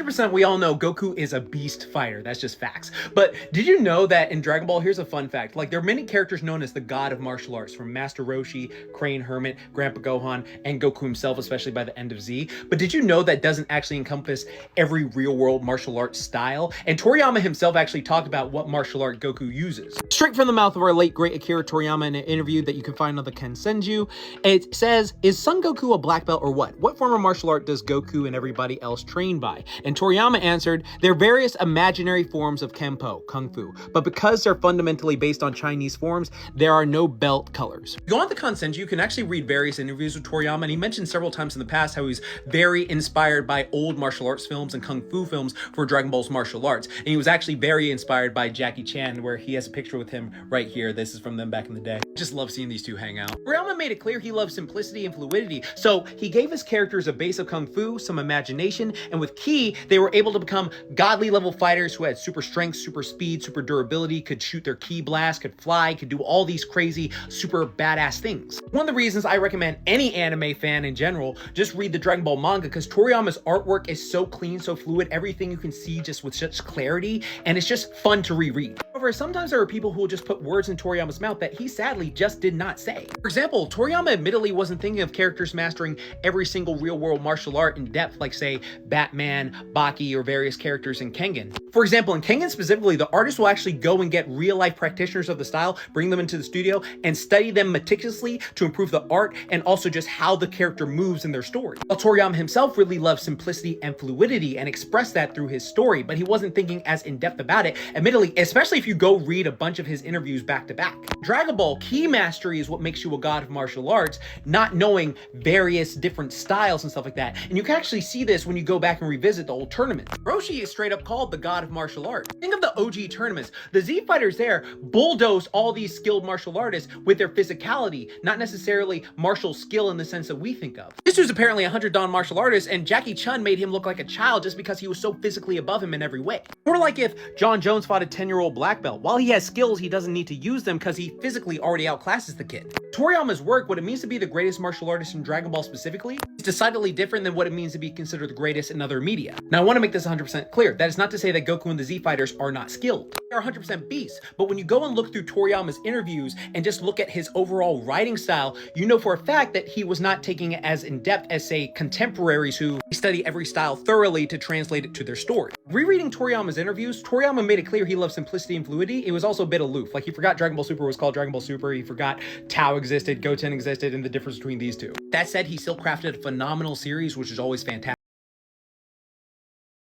100% we all know Goku is a beast fighter. That's just facts. But did you know that in Dragon Ball, here's a fun fact, like there are many characters known as the god of martial arts, from Master Roshi, Crane Hermit, Grandpa Gohan, and Goku himself, especially by the end of Z. But did you know that doesn't actually encompass every real world martial arts style? And Toriyama himself actually talked about what martial art Goku uses. Straight from the mouth of our late great Akira Toriyama in an interview that you can find on the Kensenju, it says, "Is Son Goku a black belt or what? What form of martial art does Goku and everybody else train by?" And Toriyama answered, "They're various imaginary forms of Kenpo, Kung Fu, but because they're fundamentally based on Chinese forms, there are no belt colors." Go on the Kansenju, you can actually read various interviews with Toriyama, and he mentioned several times in the past how he's very inspired by old martial arts films and Kung Fu films for Dragon Ball's martial arts. And he was actually very inspired by Jackie Chan, where he has a picture with him right here. This is from them back in the day. Just love seeing these two hang out. Toriyama made it clear he loves simplicity and fluidity, so he gave his characters a base of Kung Fu, some imagination, and with Ki, they were able to become godly level fighters who had super strength, super speed, super durability, could shoot their Ki blast, could fly, could do all these crazy, super badass things. One of the reasons I recommend any anime fan in general just read the Dragon Ball manga, because Toriyama's artwork is so clean, so fluid, everything you can see just with such clarity, and it's just fun to reread. However, sometimes there are people who will just put words in Toriyama's mouth that he sadly just did not say. For example, Toriyama admittedly wasn't thinking of characters mastering every single real-world martial art in depth, like say Batman, Baki, or various characters in Kengan. For example, in Kengan specifically, the artist will actually go and get real-life practitioners of the style, bring them into the studio, and study them meticulously to improve the art and also just how the character moves in their story. While Toriyama himself really loves simplicity and fluidity and expressed that through his story, but he wasn't thinking as in-depth about it, admittedly, especially if you go read a bunch of his interviews back to back. Dragon Ball, Ki mastery is what makes you a god of martial arts, not knowing various different styles and stuff like that. And you can actually see this when you go back and revisit the old tournaments. Roshi is straight up called the god of martial arts. Think of the OG tournaments. The Z fighters there bulldoze all these skilled martial artists with their physicality, not necessarily martial skill in the sense that we think of. This dude's apparently a 100-dan martial artist, and Jackie Chun made him look like a child just because he was so physically above him in every way. Or like if John Jones fought a 10-year-old black belt. While he has skills, he doesn't need to use them because he physically already outclasses the kid. Toriyama's work, what it means to be the greatest martial artist in Dragon Ball specifically, is decidedly different than what it means to be considered the greatest in other media. Now, I want to make this 100% clear. That is not to say that Goku and the Z fighters are not skilled. They are 100% beasts, but when you go and look through Toriyama's interviews and just look at his overall writing style, you know for a fact that he was not taking it as in-depth as, say, contemporaries who study every style thoroughly to translate it to their story. Rereading Toriyama's interviews, Toriyama made it clear he loved simplicity and fluidity. It was also a bit aloof. Like, he forgot Dragon Ball Super was called Dragon Ball Super, he forgot Tao existed, Goten existed, and the difference between these two. That said, he still crafted a phenomenal series, which is always fantastic.